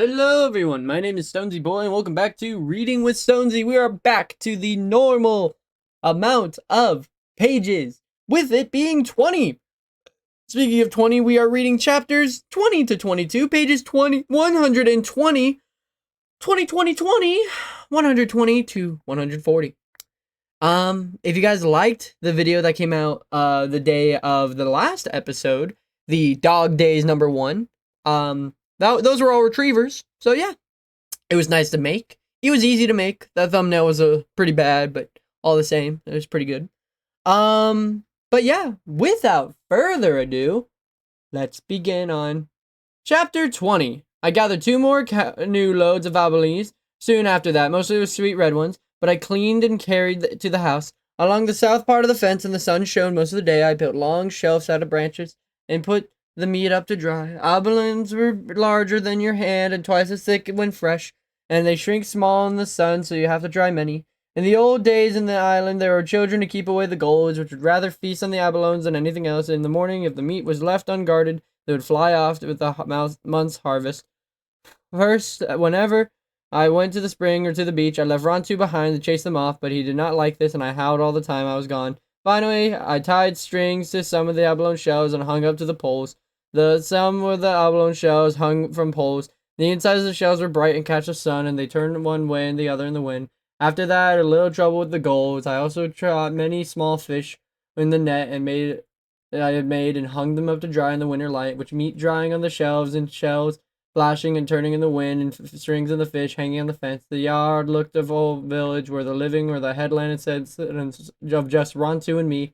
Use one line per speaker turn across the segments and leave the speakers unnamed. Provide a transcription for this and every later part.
Hello everyone, my name is Stonesy Boy and welcome back to Reading with Stonesy. We are back to the normal amount of pages, with it being 20. Speaking of 20, we are reading chapters 20 to 22, pages 120, 120 to 140. If you guys liked the video that came out the day of the last episode, the Dog Days #1, those were all retrievers. So yeah, it was nice to make. It was easy to make. That thumbnail was pretty bad, but all the same, it was pretty good. But yeah, without further ado, let's begin on chapter 20. I gathered 2 more new loads of abalines soon after that, mostly with sweet red ones, but I cleaned and carried to the house. Along the south part of the fence, and the sun shone most of the day, I built long shelves out of branches and put the meat up to dry. Abalines were larger than your hand and twice as thick when fresh, and they shrink small in the sun, so you have to dry many. In the old days in the island, there were children to keep away the gulls, which would rather feast on the abalones than anything else. In the morning, if the meat was left unguarded, they would fly off with the month's harvest. First, whenever I went to the spring or to the beach, I left Rontu behind to chase them off, but he did not like this, and I howled all the time I was gone. Finally, I tied strings to some of the abalone shells and hung up to the poles. Some of the abalone shells hung from poles. The insides of the shells were bright and catch the sun, and they turned one way and the other in the wind. After that, I had a little trouble with the gulls. I also caught many small fish in the net I had made and hung them up to dry in the winter light, which meat drying on the shelves and shells flashing and turning in the wind, and strings of the fish hanging on the fence. The yard looked of old village where the headland and said of just Rontu and me.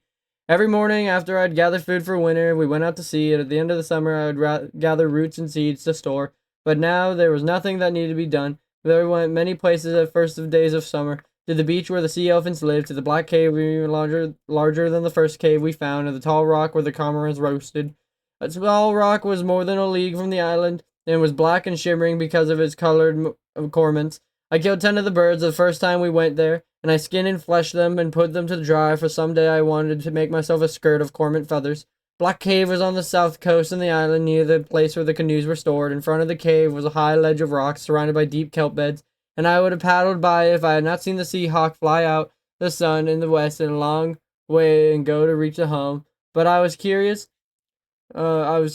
Every morning after I'd gather food for winter, we went out to sea, and at the end of the summer I would gather roots and seeds to store. But now there was nothing that needed to be done. There went many places at first of days of summer, to the beach where the sea elephants lived, to the black cave even larger than the first cave we found, and the tall rock where the cormorants roasted. A tall rock was more than a league from the island, and was black and shimmering because of its colored cormorants. I killed 10 of the birds the first time we went there, and I skinned and fleshed them and put them to dry, for some day I wanted to make myself a skirt of cormorant feathers. Black Cave was on the south coast of the island, near the place where the canoes were stored. In front of the cave was a high ledge of rocks surrounded by deep kelp beds, and I would have paddled by if I had not seen the sea hawk fly out the sun in the west in a long way and go to reach the home. But I was curious about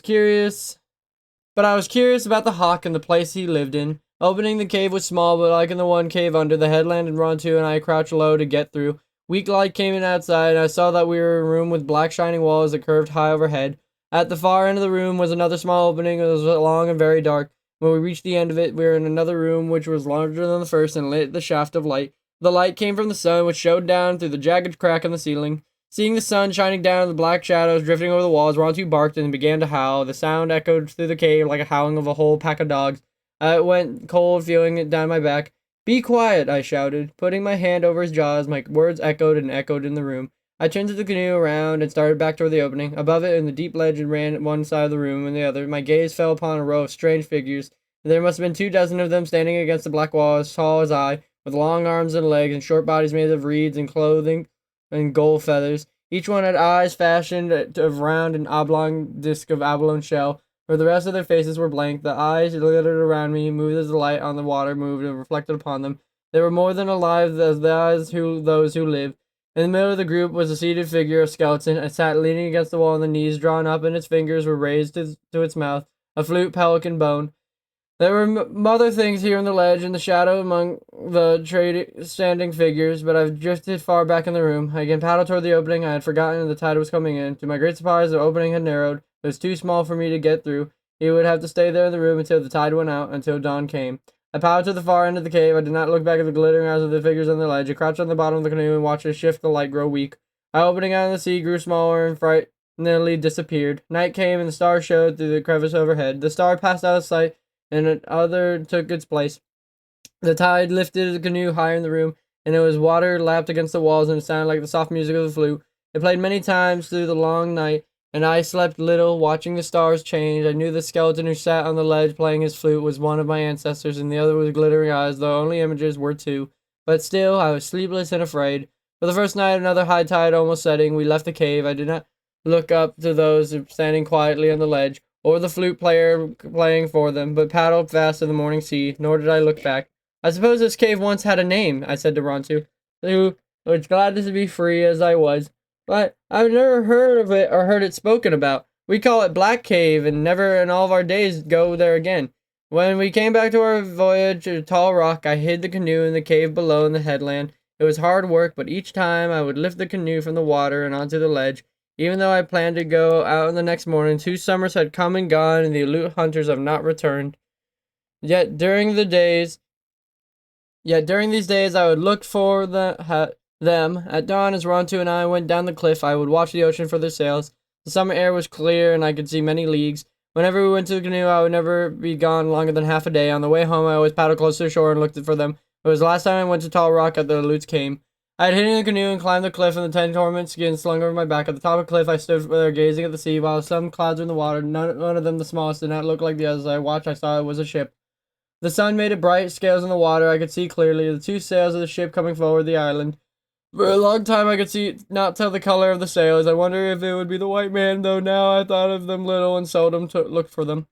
the hawk and the place he lived in. Opening the cave was small, but like in the one cave under, the headland and Rontu and I crouched low to get through. Weak light came in outside, and I saw that we were in a room with black shining walls that curved high overhead. At the far end of the room was another small opening that was long and very dark. When we reached the end of it, we were in another room which was larger than the first and lit the shaft of light. The light came from the sun, which showed down through the jagged crack in the ceiling. Seeing the sun shining down on the black shadows drifting over the walls, Rontu barked and began to howl. The sound echoed through the cave like a howling of a whole pack of dogs. I went cold, feeling it down my back. "Be quiet," I shouted. Putting my hand over his jaws, my words echoed and echoed in the room. I turned the canoe around and started back toward the opening. Above it, in the deep ledge, ran one side of the room and the other. My gaze fell upon a row of strange figures. There must have been 24 of them standing against the black wall, as tall as I, with long arms and legs and short bodies made of reeds and clothing and gold feathers. Each one had eyes fashioned of round and oblong disc of abalone shell. For the rest of their faces were blank. The eyes glittered around me, moved as the light on the water moved and reflected upon them. They were more than alive as the eyes those who lived. In the middle of the group was a seated figure, a skeleton. It sat leaning against the wall, and the knees drawn up, and its fingers were raised to its mouth, a flute, pelican bone. There were other things here in the ledge, in the shadow among the standing figures, but I've drifted far back in the room. I again paddled toward the opening. I had forgotten the tide was coming in. To my great surprise, the opening had narrowed. It was too small for me to get through. He would have to stay there in the room until the tide went out, until dawn came. I paddled to the far end of the cave. I did not look back at the glittering eyes of the figures on the ledge. I crouched on the bottom of the canoe and watched it shift the light grow weak. Our opening out in the sea grew smaller and frighteningly disappeared. Night came, and the stars showed through the crevice overhead. The star passed out of sight, and another took its place. The tide lifted the canoe higher in the room, and it was water lapped against the walls, and it sounded like the soft music of the flute. It played many times through the long night, and I slept little, watching the stars change. I knew the skeleton who sat on the ledge playing his flute was one of my ancestors, and the other with glittering eyes, though only images were 2. But still, I was sleepless and afraid. For the first night, another high tide almost setting, we left the cave. I did not look up to those standing quietly on the ledge, or the flute player playing for them, but paddled fast to the morning sea, nor did I look back. I suppose this cave once had a name, I said to Rontu, who was glad to be free as I was, but I've never heard of it or heard it spoken about. We call it Black Cave, and never in all of our days go there again. When we came back to our voyage to Tall Rock, I hid the canoe in the cave below in the headland. It was hard work, but each time I would lift the canoe from the water and onto the ledge. Even though I planned to go out the next morning, 2 summers had come and gone, and the loot hunters have not returned. Yet during these days, I would look for them. At dawn, as Rontu and I went down the cliff, I would watch the ocean for their sails. The summer air was clear, and I could see many leagues. Whenever we went to the canoe, I would never be gone longer than half a day. On the way home, I always paddled close to the shore and looked for them. It was the last time I went to Tall Rock that the Aleuts came. I had hidden the canoe and climbed the cliff, and the 10 torment skins slung over my back. At the top of the cliff, I stood there gazing at the sea, while some clouds were in the water. None of them, the smallest, did not look like the others. I watched, I saw it was a ship. The sun made it bright, scales in the water. I could see clearly the 2 sails of the ship coming forward the island. For a long time, I could not tell the color of the sails. I wonder if it would be the white man, though now I thought of them little and seldom looked for them.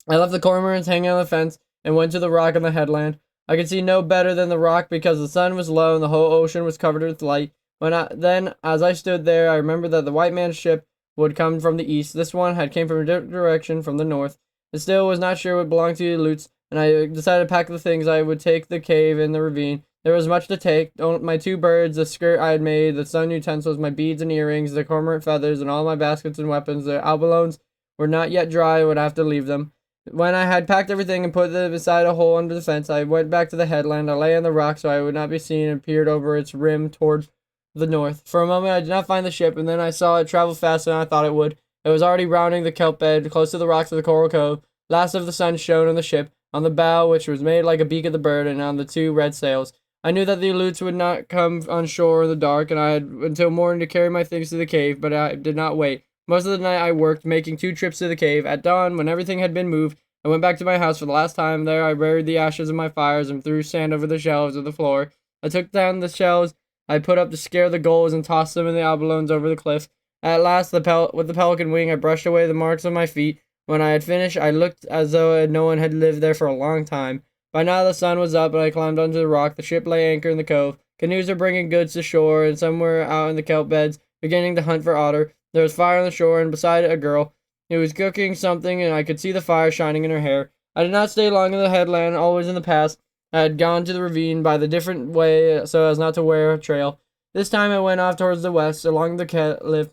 I left the cormorants hanging on the fence and went to the rock on the headland. I could see no better than the rock because the sun was low and the whole ocean was covered with light. Then, as I stood there, I remembered that the white man's ship would come from the east. This one had came from a different direction, from the north. I still was not sure what belonged to the Aleuts, and I decided to pack the things I would take the cave and the ravine. There was much to take: my 2 birds, the skirt I had made, the sun utensils, my beads and earrings, the cormorant feathers, and all my baskets and weapons. The abalones were not yet dry, I would have to leave them. When I had packed everything and put it beside a hole under the fence, I went back to the headland. I lay on the rock so I would not be seen and peered over its rim toward the north. For a moment I did not find the ship, and then I saw it travel faster than I thought it would. It was already rounding the kelp bed, close to the rocks of the coral cove. Last of the sun shone on the ship, on the bow, which was made like a beak of the bird, and on the 2 red sails. I knew that the Aleuts would not come on shore in the dark, and I had until morning to carry my things to the cave, but I did not wait. Most of the night I worked, making 2 trips to the cave. At dawn, when everything had been moved, I went back to my house for the last time. There I buried the ashes of my fires and threw sand over the shelves of the floor. I took down the shells I put up to scare the gulls and tossed them in the abalones over the cliff. At last, with the pelican wing, I brushed away the marks on my feet. When I had finished, I looked as though no one had lived there for a long time. By now the sun was up, and I climbed onto the rock. The ship lay anchored in the cove. Canoes were bringing goods to shore, and some were out in the kelp beds, beginning to hunt for otter. There was fire on the shore, and beside it a girl who was cooking something, and I could see the fire shining in her hair. I did not stay long in the headland, always in the past. I had gone to the ravine by the different way so as not to wear a trail. This time I went off towards the west, along the cliff,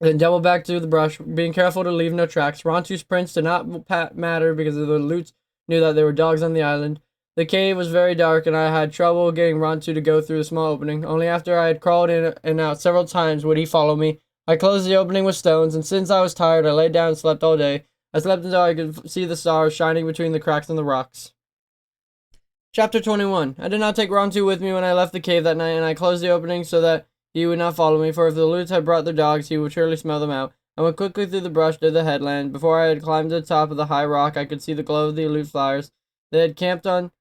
then doubled back to the brush, being careful to leave no tracks. Rontu's prints did not matter because the Aleuts knew that there were dogs on the island. The cave was very dark, and I had trouble getting Rontu to go through the small opening. Only after I had crawled in and out several times would he follow me. I closed the opening with stones, and since I was tired, I lay down and slept all day. I slept until I could see the stars shining between the cracks in the rocks. Chapter 21. I did not take Rontu with me when I left the cave that night, and I closed the opening so that he would not follow me, for if the Aleuts had brought their dogs, he would surely smell them out. I went quickly through the brush to the headland. Before I had climbed to the top of the high rock, I could see the glow of the Aleut flyers. They had camped on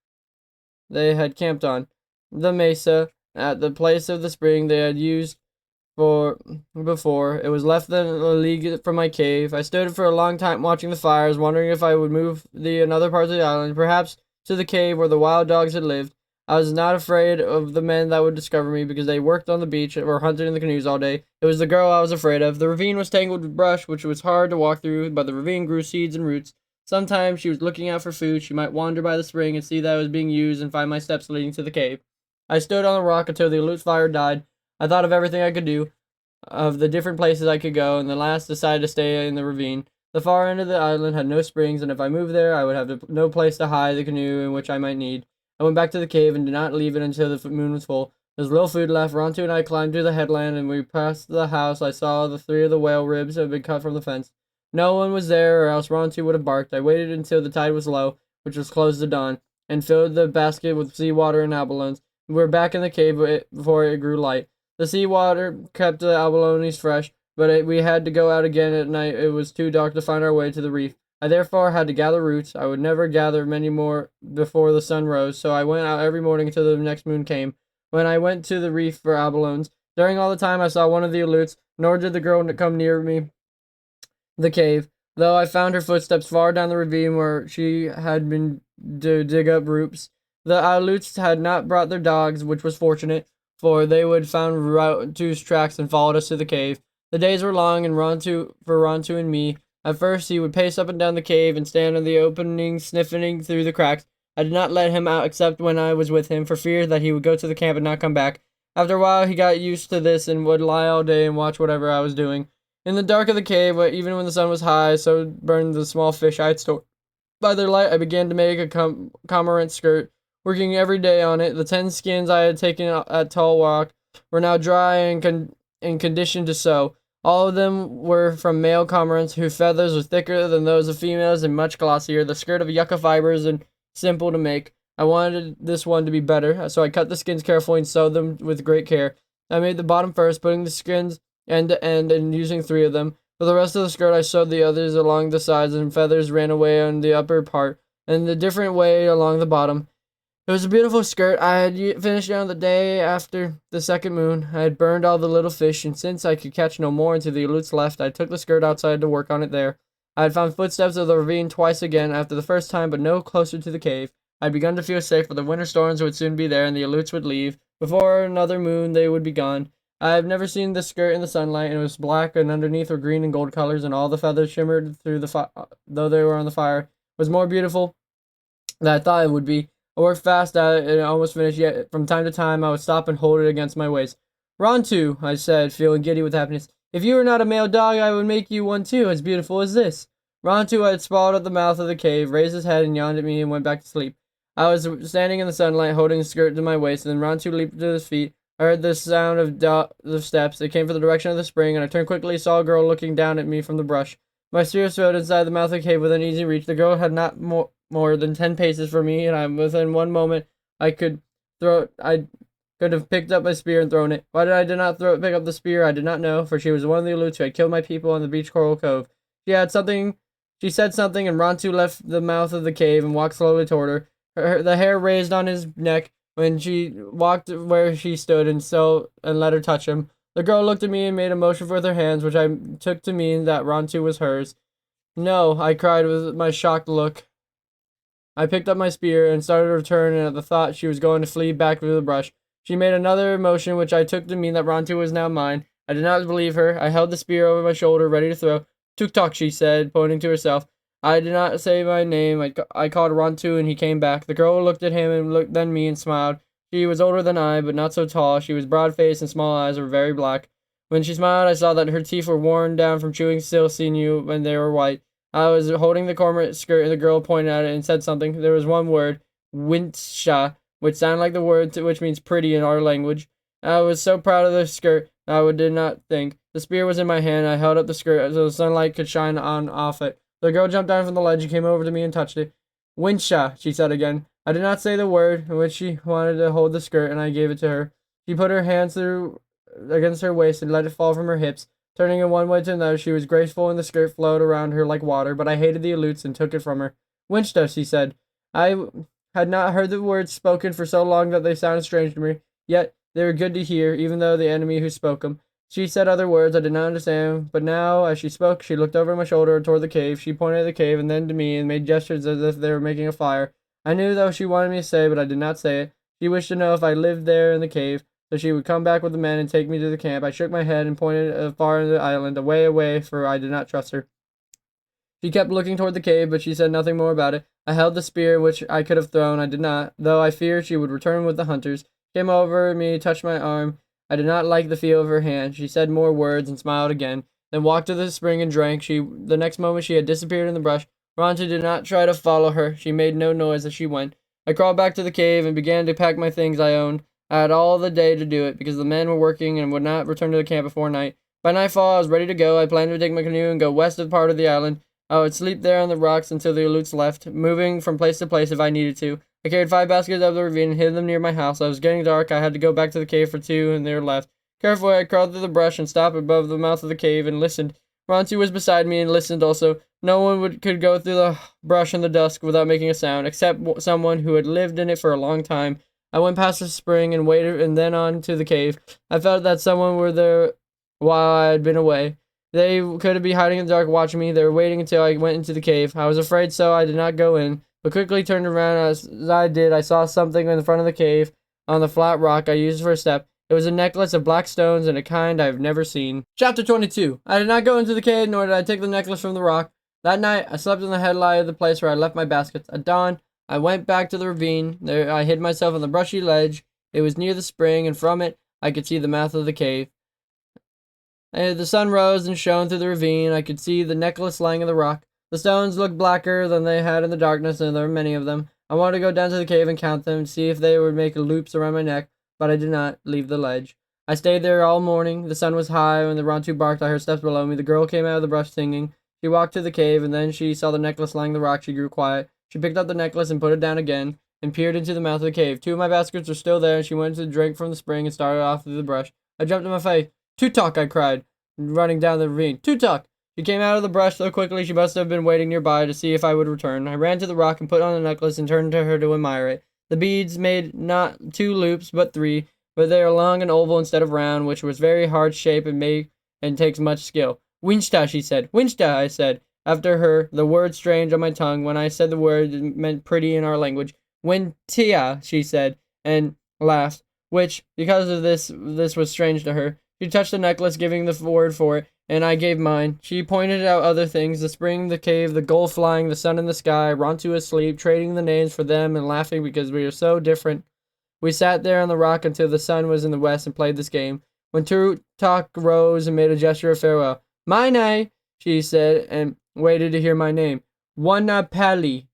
the mesa at the place of the spring they had used for before. It was less than a league from my cave. I stood for a long time watching the fires, wondering if I would move another part of the island, perhaps to the cave where the wild dogs had lived. I was not afraid of the men that would discover me, because they worked on the beach or hunted in the canoes all day. It was the girl I was afraid of. The ravine was tangled with brush, which was hard to walk through, but the ravine grew seeds and roots. Sometimes she was looking out for food. She might wander by the spring and see that it was being used and find my steps leading to the cave. I stood on the rock until the Aleut fire died. I thought of everything I could do, of the different places I could go, and at last decided to stay in the ravine. The far end of the island had no springs, and if I moved there, I would have no place to hide the canoe in which I might need. I went back to the cave and did not leave it until the moon was full. There was little food left. Rontu and I climbed to the headland, and we passed the house. I saw the 3 of the whale ribs had been cut from the fence. No one was there, or else Rontu would have barked. I waited until the tide was low, which was close to dawn, and filled the basket with seawater and abalones. We were back in the cave before it grew light. The seawater kept the abalones fresh, but we had to go out again at night. It was too dark to find our way to the reef. I therefore had to gather roots. I would never gather many more before the sun rose, so I went out every morning until the next moon came, when I went to the reef for abalones. During all the time I saw one of the Aleuts, nor did the girl come near me, the cave. though I found her footsteps far down the ravine where she had been to dig up roots. The Aleuts had not brought their dogs, which was fortunate, for they would found Rontu's tracks and followed us to the cave. The days were long and Rontu and me. At first, he would pace up and down the cave and stand in the opening, sniffing through the cracks. I did not let him out except when I was with him, for fear that he would go to the camp and not come back. After a while, he got used to this and would lie all day and watch whatever I was doing. In the dark of the cave, even when the sun was high, so burned the small fish I had stored. By their light, I began to make a cormorant skirt, working every day on it. The 10 skins I had taken at Tall Rock were now dry and conditioned to sew. All of them were from male cormorants, whose feathers were thicker than those of females and much glossier. The skirt of yucca fibers and simple to make. I wanted this one to be better, so I cut the skins carefully and sewed them with great care. I made the bottom first, putting the skins end to end and using 3 of them. For the rest of the skirt, I sewed the others along the sides, and feathers ran away on the upper part, and the different way along the bottom. It was a beautiful skirt. I had finished it on the day after the second moon. I had burned all the little fish, and since I could catch no more until the Aleuts left, I took the skirt outside to work on it there. I had found footsteps of the ravine twice again after the first time, but no closer to the cave. I had begun to feel safe, for the winter storms would soon be there, and the Aleuts would leave. Before another moon, they would be gone. I have never seen the skirt in the sunlight, and it was black, and underneath were green and gold colors, and all the feathers shimmered through the though they were on the fire. It was more beautiful than I thought it would be. I worked fast at it and almost finished, yet from time to time I would stop and hold it against my waist. Rontu, I said, feeling giddy with happiness. If you were not a male dog, I would make you one too, as beautiful as this. Rontu had sprawled at the mouth of the cave, raised his head and yawned at me and went back to sleep. I was standing in the sunlight, holding the skirt to my waist, and then Rontu leaped to his feet. I heard the sound of steps. They came from the direction of the spring, and I turned quickly and saw a girl looking down at me from the brush. My spear rode inside the mouth of the cave within easy reach. The girl had not more than 10 paces from me, and within one moment I could have picked up my spear and thrown it. Why did I not pick up the spear? I did not know, for she was one of the Aleuts who had killed my people on the beach coral cove. She said something, and Rontu left the mouth of the cave and walked slowly toward her. The hair raised on his neck when she walked where she stood, and let her touch him. The girl looked at me and made a motion with her hands, which I took to mean that Rontu was hers. No, I cried with my shocked look. I picked up my spear and started to return, and at the thought she was going to flee back through the brush. She made another motion, which I took to mean that Rontu was now mine. I did not believe her. I held the spear over my shoulder, ready to throw. Tutok, she said, pointing to herself. I did not say my name. I called Rontu, and he came back. The girl looked at him and then me and smiled. She was older than I, but not so tall. She was broad-faced and small eyes were very black. When she smiled, I saw that her teeth were worn down from chewing steel sinew when they were white. I was holding the cormorant skirt, and the girl pointed at it and said something. There was one word, Winsha, which sounded like the word which means pretty in our language. I was so proud of the skirt, I did not think. The spear was in my hand. I held up the skirt so the sunlight could shine off it. The girl jumped down from the ledge and came over to me and touched it. Winsha, she said again. I did not say the word, in which she wanted to hold the skirt, and I gave it to her. She put her hands against her waist and let it fall from her hips. Turning in one way to another, she was graceful, and the skirt flowed around her like water, but I hated the Aleuts and took it from her. Winchta, she said. I had not heard the words spoken for so long that they sounded strange to me, yet they were good to hear, even though the enemy who spoke them. She said other words I did not understand, but now, as she spoke, she looked over my shoulder toward the cave. She pointed at the cave and then to me and made gestures as if they were making a fire. I knew though she wanted me to say, but I did not say it. She wished to know if I lived there in the cave, so she would come back with the men and take me to the camp. I shook my head and pointed far into the island, away, for I did not trust her. She kept looking toward the cave, but she said nothing more about it. I held the spear, which I could have thrown. I did not, though I feared she would return with the hunters. She came over me, touched my arm. I did not like the feel of her hand. She said more words and smiled again, then walked to the spring and drank. The next moment she had disappeared in the brush. Rontu did not try to follow her. She made no noise as she went. I crawled back to the cave and began to pack my things I owned. I had all the day to do it, because the men were working and would not return to the camp before night. By nightfall, I was ready to go. I planned to take my canoe and go west of part of the island. I would sleep there on the rocks until the Aleuts left, moving from place to place if I needed to. I carried 5 baskets up the ravine and hid them near my house. It was getting dark. I had to go back to the cave for 2, and they were left. Carefully, I crawled through the brush and stopped above the mouth of the cave and listened. Rontu was beside me and listened also. No one could go through the brush in the dusk without making a sound, except someone who had lived in it for a long time. I went past the spring and waited, and then on to the cave. I felt that someone were there while I had been away. They could be hiding in the dark watching me. They were waiting until I went into the cave. I was afraid, so I did not go in, but quickly turned around. As I did, I saw something in the front of the cave on the flat rock I used for a step. It was a necklace of black stones and a kind I have never seen. Chapter 22. I did not go into the cave, nor did I take the necklace from the rock. That night, I slept in the headlight of the place where I left my baskets. At dawn, I went back to the ravine. There, I hid myself on the brushy ledge. It was near the spring, and from it, I could see the mouth of the cave. The sun rose and shone through the ravine. I could see the necklace lying on the rock. The stones looked blacker than they had in the darkness, and there were many of them. I wanted to go down to the cave and count them, see if they would make loops around my neck, but I did not leave the ledge. I stayed there all morning. The sun was high. When the Rontu barked, I heard steps below me. The girl came out of the brush singing. She walked to the cave, and then she saw the necklace lying on the rock. She grew quiet. She picked up the necklace and put it down again, and peered into the mouth of the cave. Two of my baskets were still there, and she went to drink from the spring and started off through the brush. I jumped in my face. Tutok, I cried, running down the ravine. Tutok! She came out of the brush so quickly she must have been waiting nearby to see if I would return. I ran to the rock and put on the necklace and turned to her to admire it. The beads made not 2 loops, but 3, but they are long and oval instead of round, which was very hard shape and takes much skill. Winchta, she said. Winchta, I said. After her, the word strange on my tongue. When I said the word, it meant pretty in our language. Wintia, she said, and laughed, which, because of this was strange to her. She touched the necklace, giving the word for it, and I gave mine. She pointed out other things, the spring, the cave, the gull flying, the sun in the sky, Rontu asleep, trading the names for them and laughing because we are so different. We sat there on the rock until the sun was in the west and played this game. When Tutok rose and made a gesture of farewell. Mine, she said, and waited to hear my name. Wanna Paley,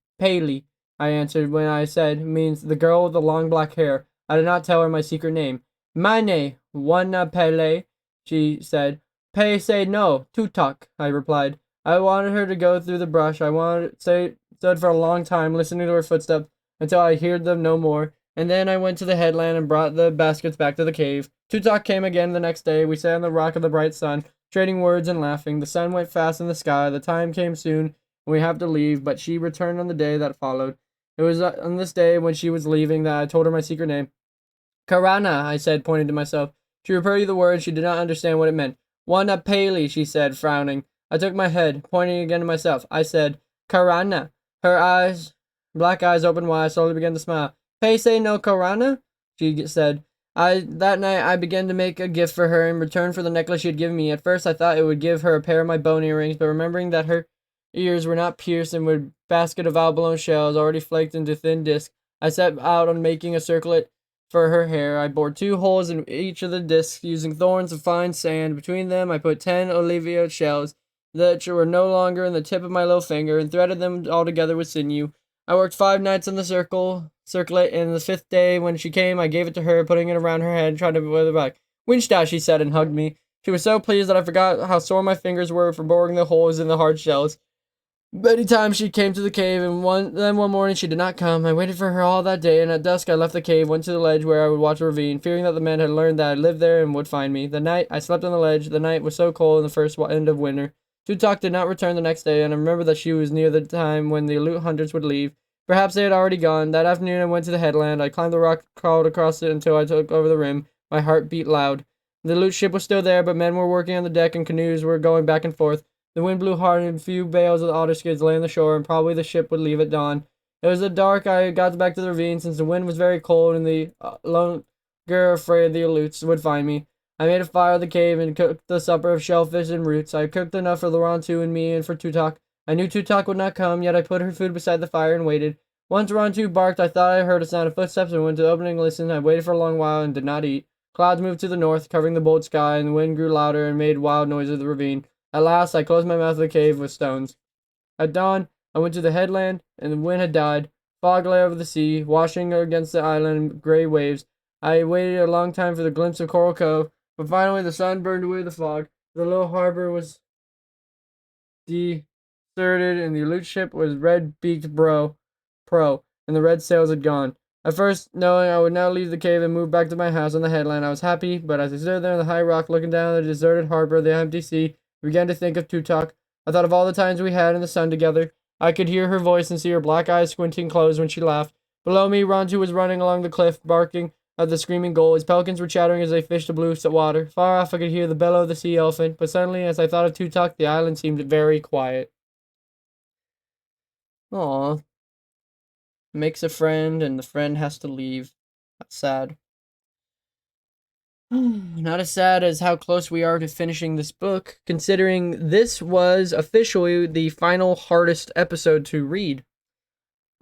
I answered. When I said, means the girl with the long black hair. I did not tell her my secret name. Mine, Wanna Pele, she said. Pay say no, Tutok, I replied. I wanted her to go through the brush. Stood for a long time, listening to her footsteps, until I heard them no more. And then I went to the headland and brought the baskets back to the cave. Tutok came again the next day. We sat on the rock of the bright sun, trading words and laughing. The sun went fast in the sky. The time came soon, and we have to leave, but she returned on the day that followed. It was on this day when she was leaving that I told her my secret name. Karana, I said, pointing to myself. She repeated the word. She did not understand what it meant. Wanna Paley, she said, frowning. I took my head, pointing again to myself. I said, Karana. Her black eyes opened wide, slowly began to smile. Pay say no Karana? She said. That night I began to make a gift for her in return for the necklace she had given me. At first I thought it would give her a pair of my bone earrings, but remembering that her ears were not pierced and were a basket of outblown shells already flaked into thin discs, I set out on making a circlet for her hair. I bored 2 holes in each of the discs using thorns of fine sand. Between them I put 10 olivia shells that were no longer in the tip of my little finger and threaded them all together with sinew. I worked 5 nights on the circlet, and the 5th day when she came, I gave it to her, putting it around her head and trying to put it back. Winchta, she said, and hugged me. She was so pleased that I forgot how sore my fingers were for boring the holes in the hard shells. Many times she came to the cave, and then one morning she did not come. I waited for her all that day, and at dusk I left the cave, went to the ledge where I would watch the ravine, fearing that the men had learned that I lived there and would find me. The night I slept on the ledge. The night was so cold in the first end of winter. Tutok did not return the next day, and I remember that she was near the time when the loot hunters would leave. Perhaps they had already gone. That afternoon I went to the headland. I climbed the rock, crawled across it until I took over the rim. My heart beat loud. The loot ship was still there, but men were working on the deck and canoes were going back and forth. The wind blew hard and a few bales of otter skins lay on the shore, and probably the ship would leave at dawn. It was dark. I got back to the ravine since the wind was very cold and the longer afraid the Aleuts would find me. I made a fire in the cave and cooked the supper of shellfish and roots. I cooked enough for Rontu and me and for Tutok. I knew Tutok would not come, yet I put her food beside the fire and waited. Once Rontu barked, I thought I heard a sound of footsteps and went to the opening and listened. I waited for a long while and did not eat. Clouds moved to the north, covering the bold sky, and the wind grew louder and made wild noises of the ravine. At last, I closed my mouth of the cave with stones. At dawn, I went to the headland, and the wind had died. Fog lay over the sea, washing against the island in gray waves. I waited a long time for the glimpse of Coral Cove, but finally the sun burned away the fog. The little harbor was deserted, and the loot ship was red-beaked pro, and the red sails had gone. At first, knowing I would now leave the cave and move back to my house on the headland, I was happy, but as I stood there on the high rock looking down at the deserted harbor, the empty sea, I began to think of Tutok. I thought of all the times we had in the sun together. I could hear her voice and see her black eyes squinting closed when she laughed. Below me, Rontu was running along the cliff, barking. of the screaming gull. His pelicans were chattering as they fished the blue water. Far off I could hear the bellow of the sea elephant, but suddenly, as I thought of Tutok, the island seemed very quiet. Aw. Makes a friend, and the friend has to leave. That's sad. Not as sad as how close we are to finishing this book, considering this was officially the final hardest episode to read.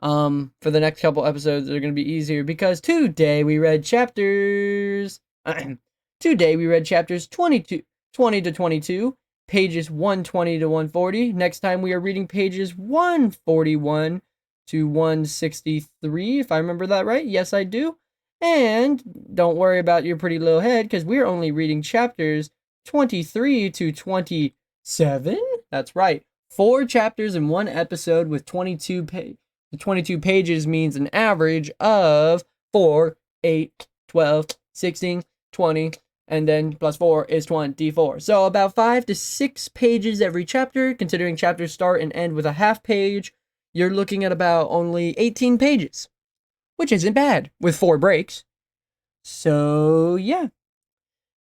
For the next couple episodes, they're going to be easier because today we read chapters. Today we read chapters 20 to 22, pages 120 to 140. Next time we are reading pages 141 to 163, if I remember that right. Yes, I do. And don't worry about your pretty little head, because we're only reading chapters 23 to 27. That's right. 4 chapters in one episode with 22 pages. The 22 pages means an average of 4, 8, 12, 16, 20, and then plus 4 is 24. So about 5 to 6 pages every chapter, considering chapters start and end with a half page. You're looking at about only 18 pages, which isn't bad with 4 breaks. So, yeah.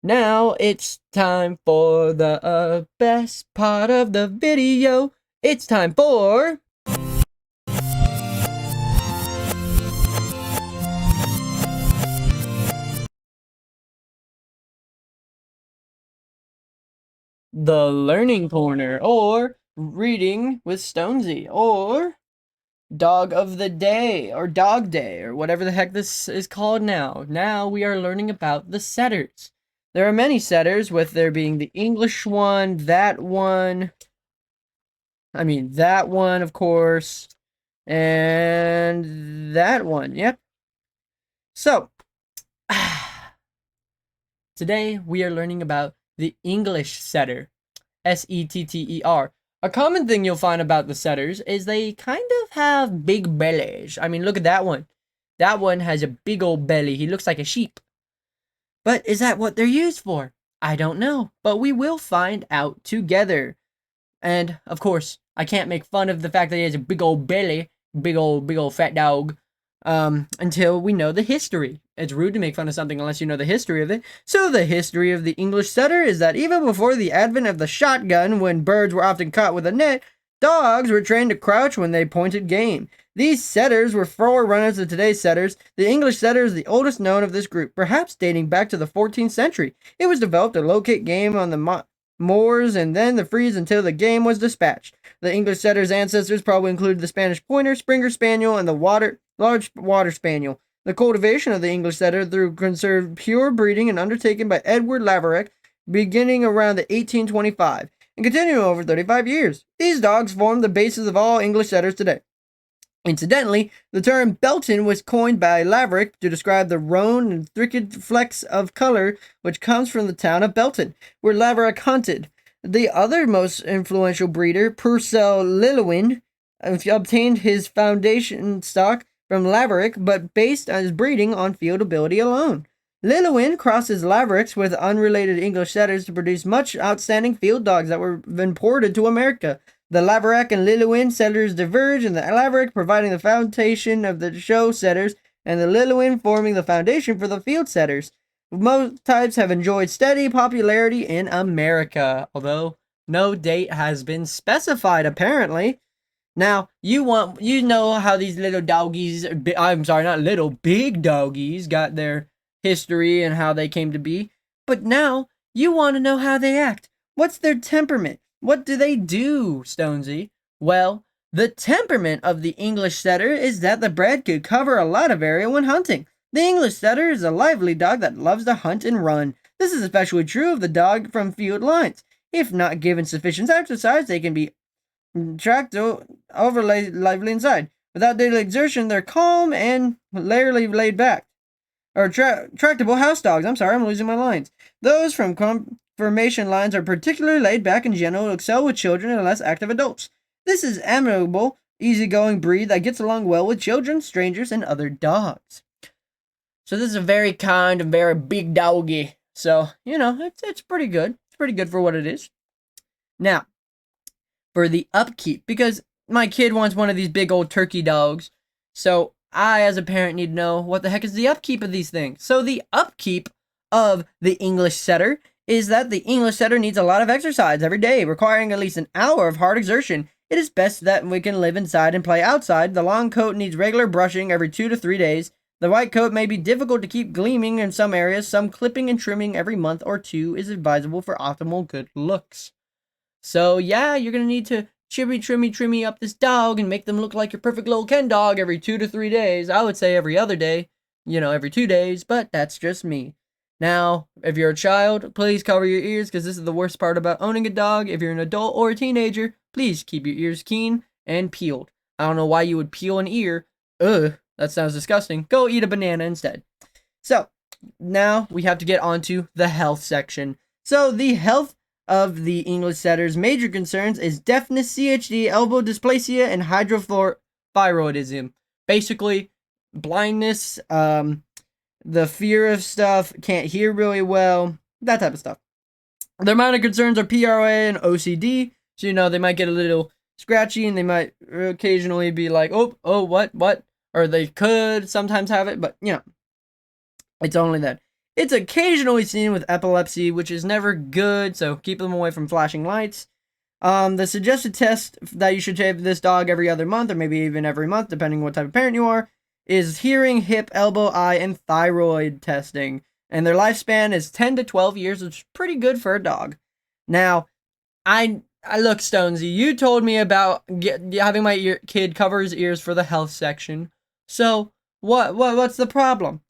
Now it's time for the best part of the video. It's time for the Learning Corner, or Reading with Stonesy, or Dog of the Day, or Dog Day, or whatever the heck this is called now. Now we are learning about the setters. There are many setters, with there being the English one, that one, of course, and that one, yep. So, today we are learning about the English setter, S-E-T-T-E-R. A common thing you'll find about the setters is they kind of have big bellies. I mean, look at that one. That one has a big old belly. He looks like a sheep. But is that what they're used for? I don't know, but we will find out together. And, of course, I can't make fun of the fact that he has a big old belly, big old fat dog, until we know the history. It's rude to make fun of something unless you know the history of it. So the history of the English setter is that even before the advent of the shotgun, when birds were often caught with a net, dogs were trained to crouch when they pointed game. These setters were forerunners of today's setters. The English setter is the oldest known of this group, perhaps dating back to the 14th century. It was developed to locate game on the moors and then to freeze until the game was dispatched. The English setter's ancestors probably included the Spanish pointer, Springer Spaniel, and the large water spaniel. The cultivation of the English setter through conserved pure breeding and undertaken by Edward Laverack beginning around the 1825 and continuing over 35 years. These dogs form the basis of all English setters today. Incidentally, the term Belton was coined by Laverack to describe the roan and thicket flecks of color which comes from the town of Belton, where Laverack hunted. The other most influential breeder, Purcell Lillewin, obtained his foundation stock from Laverack, but based on his breeding on field ability alone. Lillewin crosses Laverack's with unrelated English setters to produce much outstanding field dogs that were imported to America. The Laverack and Lillewin setters diverge, and the Laverack providing the foundation of the show setters, and the Lillewin forming the foundation for the field setters. Most types have enjoyed steady popularity in America, although no date has been specified, apparently. Now, you know how these little doggies, big doggies got their history and how they came to be. But now, you want to know how they act. What's their temperament? What do they do, Stonesy? Well, the temperament of the English setter is that the bred could cover a lot of area when hunting. The English setter is a lively dog that loves to hunt and run. This is especially true of the dog from field lines. If not given sufficient exercise, they can be tracked overly lively inside. Without daily exertion, they're calm and rarely laid back. Or tractable house dogs. I'm sorry, I'm losing my lines. Those from formation lines are particularly laid back and general, excel with children and less active adults. This is amiable, easygoing breed that gets along well with children, strangers, and other dogs. So this is a very kind and very big doggy. So, it's pretty good. It's pretty good for what it is. Now, for the upkeep, because my kid wants one of these big old turkey dogs. So I, as a parent, need to know what the heck is the upkeep of these things. So the upkeep of the English setter is that the English setter needs a lot of exercise every day, requiring at least an hour of hard exertion. It is best that we can live inside and play outside. The long coat needs regular brushing every 2 to 3 days. The white coat may be difficult to keep gleaming in some areas. Some clipping and trimming every month or two is advisable for optimal good looks. So yeah, you're going to need to trimmy up this dog and make them look like your perfect little Ken dog every 2 to 3 days. I would say every other day, every 2 days, but that's just me. Now, if you're a child, please cover your ears because this is the worst part about owning a dog. If you're an adult or a teenager, please keep your ears keen and peeled. I don't know why you would peel an ear. Ugh, that sounds disgusting. Go eat a banana instead. So, now we have to get onto the health section. So, the health of the English setter's major concerns is deafness, CHD, elbow dysplasia, and hydrothyroidism. Basically, blindness, the fear of stuff, can't hear really well, that type of stuff. Their minor concerns are PRA and OCD, so they might get a little scratchy and they might occasionally be like, oh, what? Or they could sometimes have it, but it's only that. It's occasionally seen with epilepsy, which is never good, so keep them away from flashing lights. The suggested test that you should take this dog every other month, or maybe even every month, depending on what type of parent you are, is hearing, hip, elbow, eye, and thyroid testing. And their lifespan is 10 to 12 years, which is pretty good for a dog. Now, I look, Stonesy, you told me about having my kid cover his ears for the health section. So, what's the problem?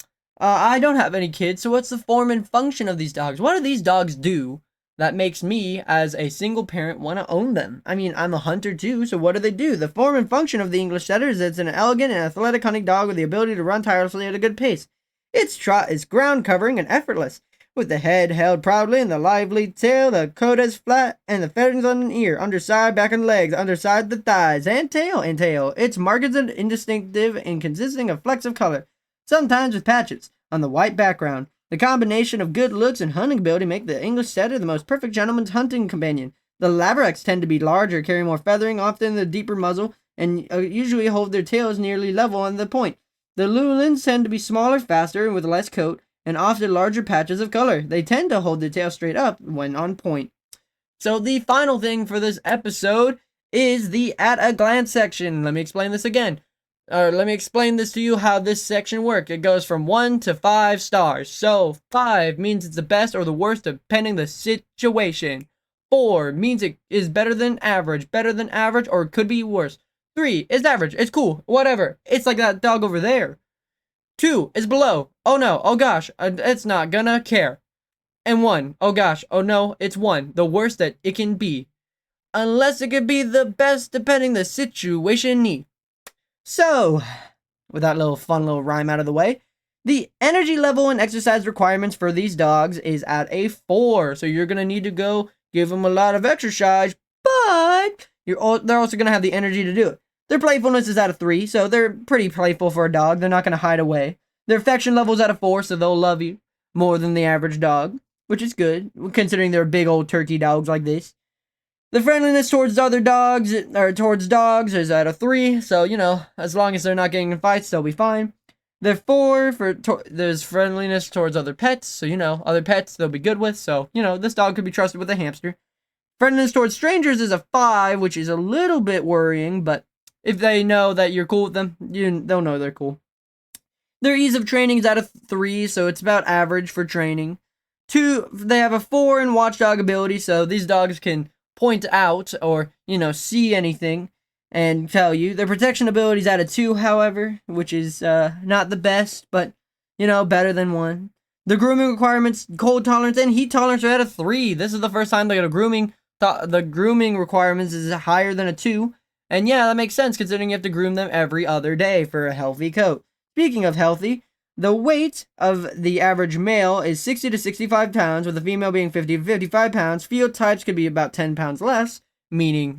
I don't have any kids, so what's the form and function of these dogs? What do these dogs do that makes me, as a single parent, want to own them? I mean, I'm a hunter too, so what do? The form and function of the English setter is it's an elegant and athletic hunting dog with the ability to run tirelessly at a good pace. Its trot is ground covering and effortless. With the head held proudly and the lively tail, the coat is flat, and the feathers on an ear, underside, back, and legs, underside the thighs, and tail. It's marked and indistinctive and consisting of flecks of color, sometimes with patches, on the white background. The combination of good looks and hunting ability make the English setter the most perfect gentleman's hunting companion. The Labraks tend to be larger, carry more feathering, often the deeper muzzle, and usually hold their tails nearly level on the point. The Lowlands tend to be smaller, faster, and with less coat, and often larger patches of color. They tend to hold their tail straight up when on point. So the final thing for this episode is the at a glance section. Let me explain this again. Let me explain this to you how this section works. It goes from 1 to 5 stars. So 5 means it's the best or the worst depending the situation. 4 means it is better than average, or it could be worse. 3 is average, it's cool, whatever. It's like that dog over there. 2 is below. Oh no, oh gosh, it's not gonna care. And 1, oh gosh, oh no, it's 1, the worst that it can be. Unless it could be the best depending the situation. So, with that fun little rhyme out of the way, the energy level and exercise requirements for these dogs is at a 4. So you're going to need to go give them a lot of exercise, but they're also going to have the energy to do it. Their playfulness is at a 3, so they're pretty playful for a dog. They're not going to hide away. Their affection level is at a 4, so they'll love you more than the average dog, which is good, considering they're big old turkey dogs like this. The friendliness towards other dogs, or towards dogs, is at a 3, so, as long as they're not getting in fights, they'll be fine. The 4, there's friendliness towards other pets, so, other pets they'll be good with, so, this dog could be trusted with a hamster. Friendliness towards strangers is a 5, which is a little bit worrying, but if they know that you're cool with them, they'll know they're cool. Their ease of training is at a 3, so it's about average for training. 2, they have a 4 in watchdog ability, so these dogs can point out or, see anything and tell you. Their protection ability is at a 2, however, which is not the best, but, better than 1. The grooming requirements, cold tolerance, and heat tolerance are at a 3. This is the first time they got a grooming. The grooming requirements is higher than a 2. And yeah, that makes sense considering you have to groom them every other day for a healthy coat. Speaking of healthy, the weight of the average male is 60 to 65 pounds, with the female being 50 to 55 pounds. Field types could be about 10 pounds less, meaning,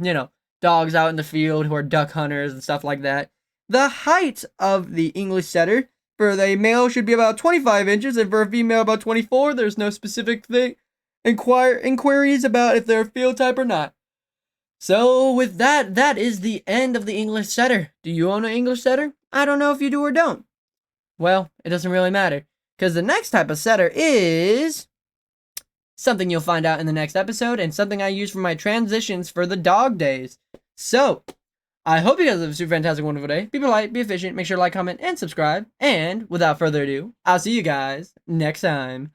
dogs out in the field who are duck hunters and stuff like that. The height of the English setter for the male should be about 25 inches, and for a female about 24. There's no specific thing. Inquiries about if they're a field type or not. So with that is the end of the English setter. Do you own an English setter? I don't know if you do or don't. Well, it doesn't really matter, because the next type of setter is something you'll find out in the next episode, and something I use for my transitions for the dog days. So, I hope you guys have a super fantastic, wonderful day. Be polite, be efficient, make sure to like, comment, and subscribe. And without further ado, I'll see you guys next time.